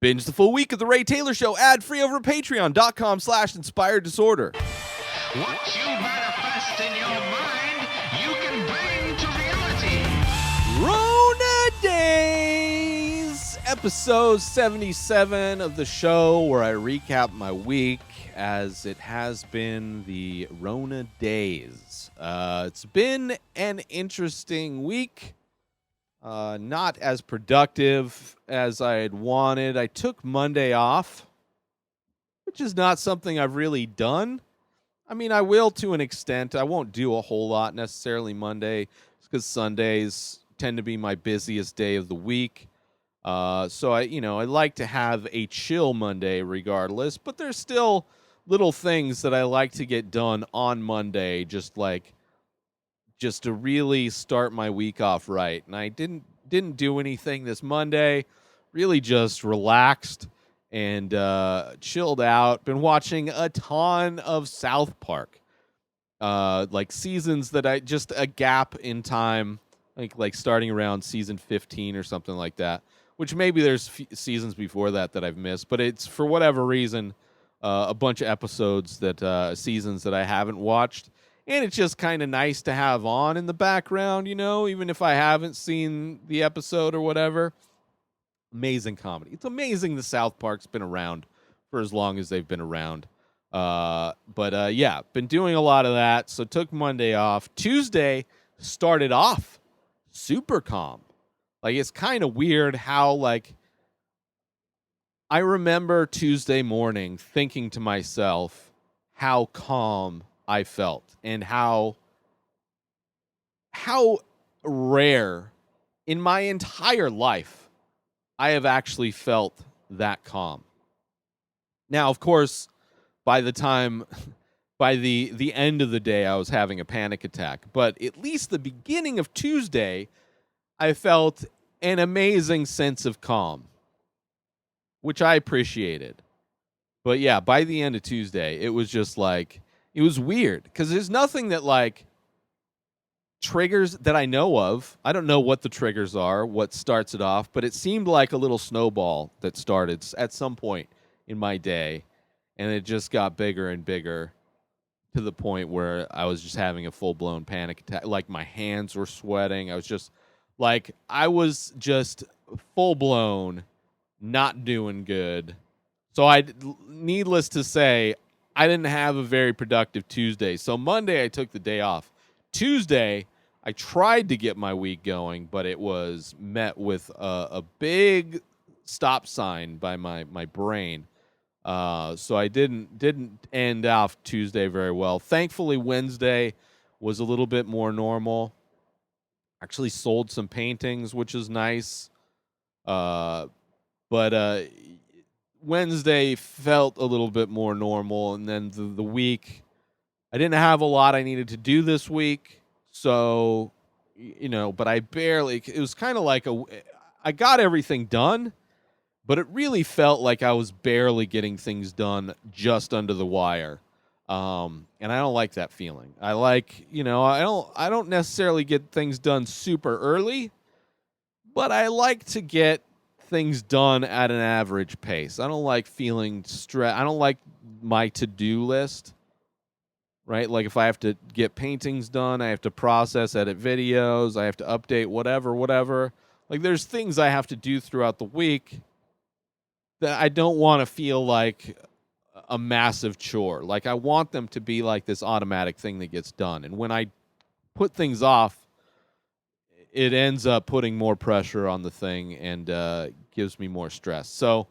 Binge the full week of The Ray Taylor Show ad-free over at patreon.com/inspired disorder. What you manifest in your mind, you can bring to reality. Rona Dayz, episode 77 of the show, where I recap my week as it has been the Rona Dayz. It's been an interesting week. Not as productive as I had wanted. I took Monday off, which is not something I've really done. I mean, I will to an extent. I won't do a whole lot necessarily Monday, because Sundays tend to be my busiest day of the week. So I like to have a chill Monday regardless, but there's still little things that I like to get done on Monday, just to really start my week off right. And I didn't do anything this Monday, really just relaxed and chilled out. Been watching a ton of South Park, like seasons that a gap in time, like starting around season 15 or something like that, which maybe there's seasons before that I've missed, but it's for whatever reason a bunch of episodes seasons that I haven't watched. And it's just kind of nice to have on in the background, even if I haven't seen the episode or whatever. Amazing comedy. It's amazing the South Park's been around for as long as they've been around. But been doing a lot of that. So took Monday off. Tuesday started off super calm. Like, it's kind of weird how, I remember Tuesday morning thinking to myself how calm I felt and how rare in my entire life I have actually felt that calm. Now, of course, by the end of the day, I was having a panic attack, but at least the beginning of Tuesday, I felt an amazing sense of calm, which I appreciated. But yeah, by the end of Tuesday, it was just it was weird because there's nothing that triggers that I know of. I don't know what the triggers are, what starts it off, but it seemed like a little snowball that started at some point in my day, and it just got bigger and bigger to the point where I was just having a full-blown panic attack. Like, my hands were sweating. I was just full-blown not doing good. So needless to say, I didn't have a very productive Tuesday. So Monday, I took the day off. Tuesday, I tried to get my week going, but it was met with a big stop sign by my brain. So I didn't end off Tuesday very well. Thankfully, Wednesday was a little bit more normal. Actually sold some paintings, which is nice. But Wednesday felt a little bit more normal, and then the week, I didn't have a lot I needed to do this week, so, but it was kind of I got everything done, but it really felt like I was barely getting things done just under the wire, and I don't like that feeling. I I don't necessarily get things done super early, but I like to get things done at an average pace. I don't like feeling stressed. I don't like my to-do list, right? Like, if I have to get paintings done, I have to process, edit videos, I have to update whatever. Like, there's things I have to do throughout the week that I don't want to feel like a massive chore. Like, I want them to be like this automatic thing that gets done. And when I put things off, it ends up putting more pressure on the thing and gives me more stress. So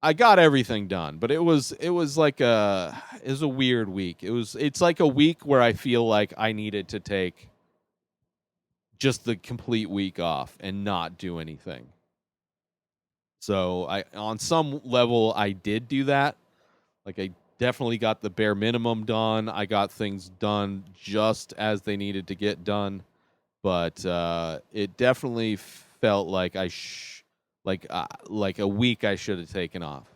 I got everything done, but it was a weird week. It's like a week where I feel like I needed to take just the complete week off and not do anything. So on some level, I did do that. Like, I definitely got the bare minimum done. I got things done just as they needed to get done. But it definitely felt like like a week I should have taken off.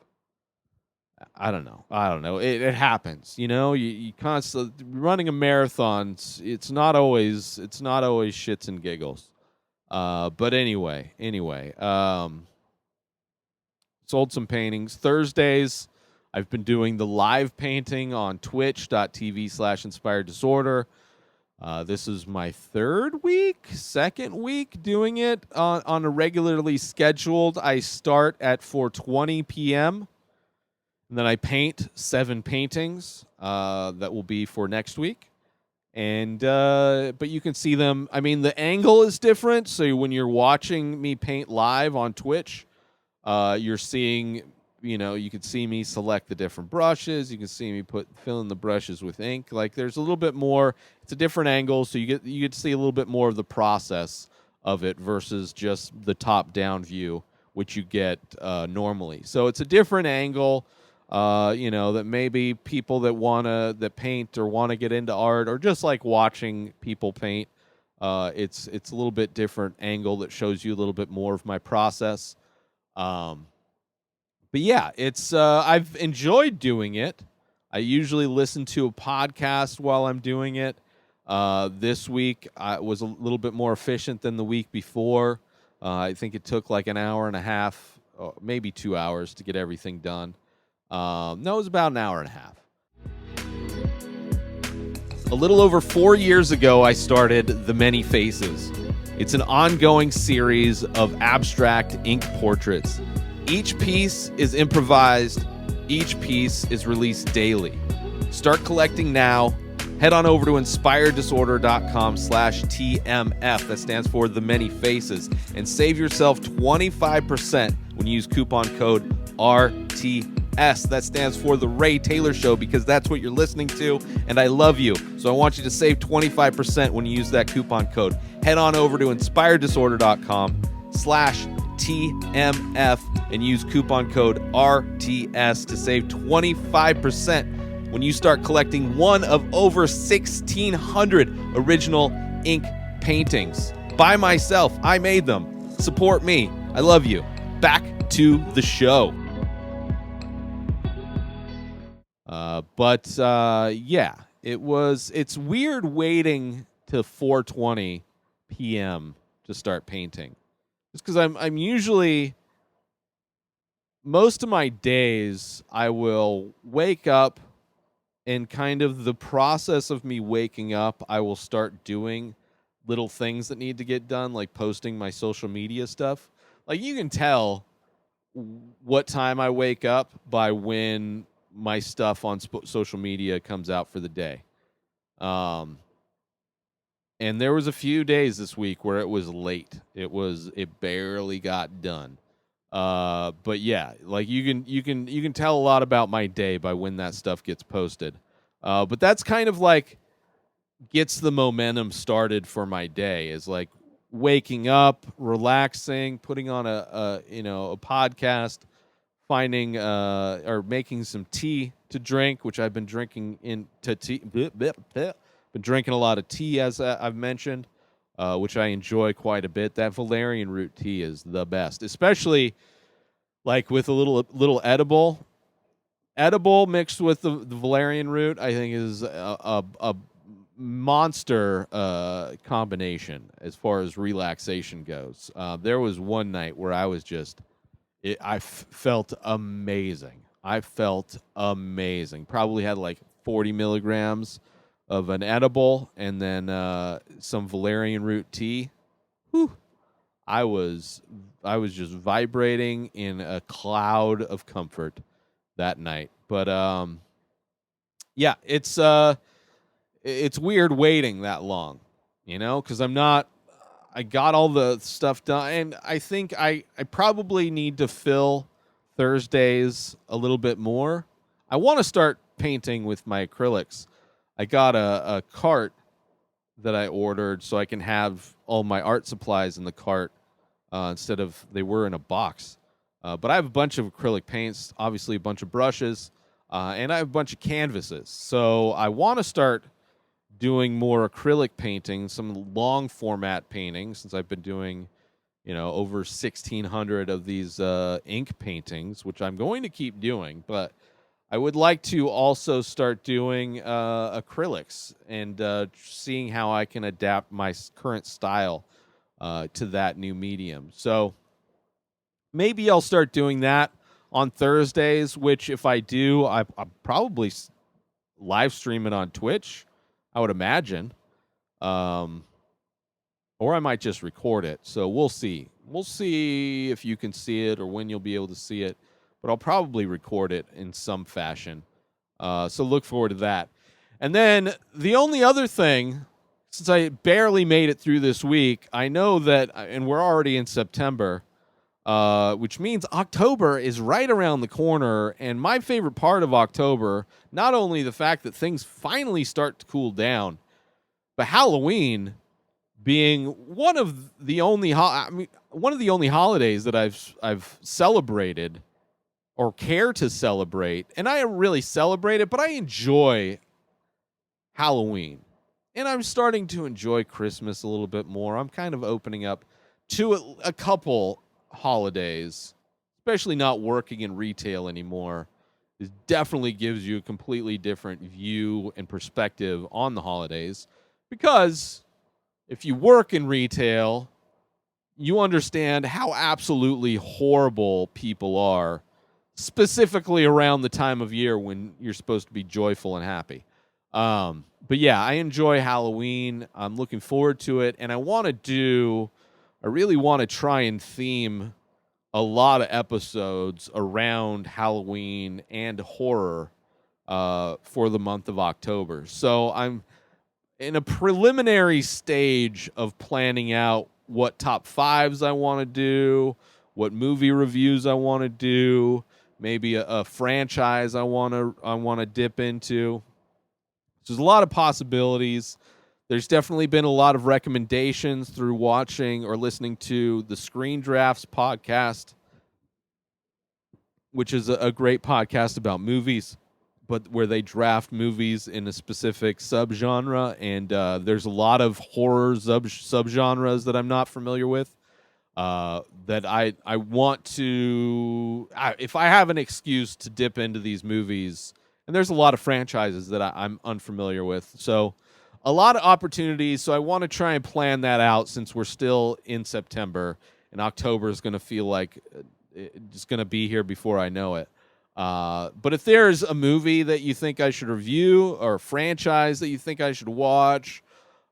I don't know. It happens, You constantly running a marathon. It's not always shits and giggles. But anyway. sold some paintings. Thursdays, I've been doing the live painting on twitch.tv/inspired disorder. This is my second week doing it on a regularly scheduled. I start at 4:20 p.m. and then I paint 7 paintings that will be for next week. And but you can see them. I mean, the angle is different. So when you're watching me paint live on Twitch, you're seeing, you can see me select the different brushes. You can see me fill in the brushes with ink. Like there's a little bit more. It's a different angle, so you get to see a little bit more of the process of it versus just the top-down view, which you get normally. So it's a different angle. That maybe people that paint or want to get into art or just like watching people paint, it's a little bit different angle that shows you a little bit more of my process. But yeah, it's I've enjoyed doing it. I usually listen to a podcast while I'm doing it. This week I was a little bit more efficient than the week before. I think it took like an hour and a half, maybe 2 hours to get everything done. No, it was about an hour and a half. A little over 4 years ago, I started The Many Faces. It's an ongoing series of abstract ink portraits. Each piece is improvised. Each piece is released daily. Start collecting now. Head on over to inspireddisorder.com/TMF. That stands for The Many Faces. And save yourself 25% when you use coupon code RTS. That stands for The Ray Taylor Show, because that's what you're listening to, and I love you. So I want you to save 25% when you use that coupon code. Head on over to inspireddisorder.com/TMF and use coupon code RTS to save 25% when you start collecting one of over 1,600 original ink paintings. By myself, I made them. Support me. I love you. Back to the show. Yeah, it's weird waiting to 4:20 p.m. to start painting. Just because I'm usually, most of my days, I will wake up, and kind of the process of me waking up, I will start doing little things that need to get done, like posting my social media stuff. Like you can tell what time I wake up by when my stuff on social media comes out for the day. And there was a few days this week where it was late. It barely got done. But yeah, like you can tell a lot about my day by when that stuff gets posted. But that's kind of like gets the momentum started for my day, is like waking up, relaxing, putting on a podcast, finding or making some tea to drink, which I've been drinking been drinking a lot of tea, as I've mentioned, which I enjoy quite a bit. That valerian root tea is the best, especially like with a little edible mixed with the valerian root. I think is a monster combination as far as relaxation goes. There was one night where I was just, I felt amazing. Probably had like 40 milligrams of an edible and then some valerian root tea. Whew. I was just vibrating in a cloud of comfort that night. But yeah, it's weird waiting that long, because I got all the stuff done, and I think I probably need to fill Thursdays a little bit more. I want to start painting with my acrylics. I got a cart that I ordered so I can have all my art supplies in the cart instead of they were in a box. But I have a bunch of acrylic paints, obviously a bunch of brushes, and I have a bunch of canvases. So I want to start doing more acrylic painting, some long format paintings, since I've been doing, over 1,600 of these ink paintings, which I'm going to keep doing. But I would like to also start doing acrylics and seeing how I can adapt my current style to that new medium. So maybe I'll start doing that on Thursdays, which if I do, I'll probably live stream it on Twitch, I would imagine. Or I might just record it. So we'll see. We'll see if you can see it or when you'll be able to see it. But I'll probably record it in some fashion. So look forward to that. And then the only other thing, since I barely made it through this week, I know that, and we're already in September, which means October is right around the corner. And my favorite part of October, not only the fact that things finally start to cool down, but Halloween being one of the only holidays that I've celebrated or care to celebrate, and I don't really celebrate it, but I enjoy Halloween. And I'm starting to enjoy Christmas a little bit more. I'm kind of opening up to a couple holidays, especially not working in retail anymore. It definitely gives you a completely different view and perspective on the holidays, because if you work in retail, you understand how absolutely horrible people are, specifically around the time of year when you're supposed to be joyful and happy. But yeah, I enjoy Halloween. I'm looking forward to it. And I really want to try and theme a lot of episodes around Halloween and horror for the month of October. So I'm in a preliminary stage of planning out what top fives I want to do, what movie reviews I want to do, maybe a franchise I want to dip into. So there's a lot of possibilities. There's definitely been a lot of recommendations through watching or listening to the Screen Drafts podcast, which is a great podcast about movies, but where they draft movies in a specific subgenre, and there's a lot of horror subgenres that I'm not familiar with, that I want to, if I have an excuse to dip into these movies, and there's a lot of franchises that I'm unfamiliar with, so a lot of opportunities, so I want to try and plan that out since we're still in September, and October is going to feel like it's going to be here before I know it. But if there's a movie that you think I should review or a franchise that you think I should watch,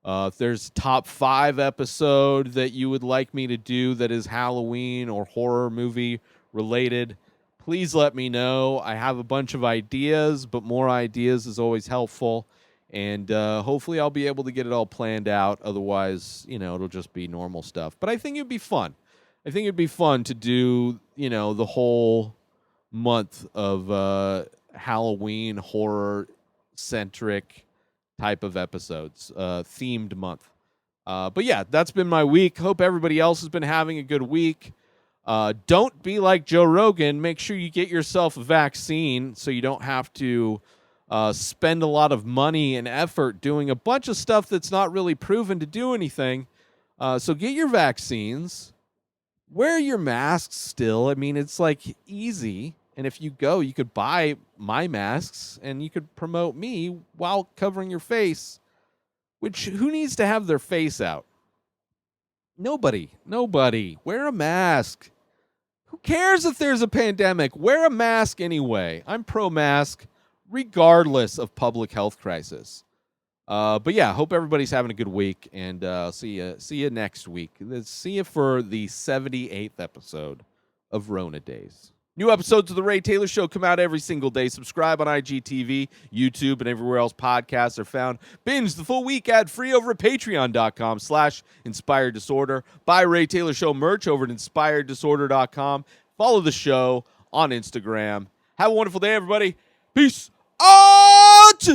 if there's a top 5 episode that you would like me to do that is Halloween or horror movie related, please let me know. I have a bunch of ideas, but more ideas is always helpful. And hopefully I'll be able to get it all planned out. Otherwise, it'll just be normal stuff. But I think it'd be fun. I think it'd be fun to do, the whole month of Halloween horror-centric type of episodes, themed month. But yeah, that's been my week. Hope everybody else has been having a good week. Don't be like Joe Rogan. Make sure you get yourself a vaccine so you don't have to spend a lot of money and effort doing a bunch of stuff that's not really proven to do anything. So get your vaccines. Wear your masks still. I mean, it's like easy. And if you go, you could buy my masks and you could promote me while covering your face, which who needs to have their face out? Nobody. Wear a mask. Who cares if there's a pandemic? Wear a mask anyway. I'm pro-mask regardless of public health crisis. But yeah, hope everybody's having a good week, and see you next week. See you for the 78th episode of Rona Dayz. New episodes of The Ray Taylor Show come out every single day. Subscribe on IGTV, YouTube, and everywhere else podcasts are found. Binge the full week ad-free over at patreon.com/inspireddisorder. Buy Ray Taylor Show merch over at inspireddisorder.com. Follow the show on Instagram. Have a wonderful day, everybody. Peace out!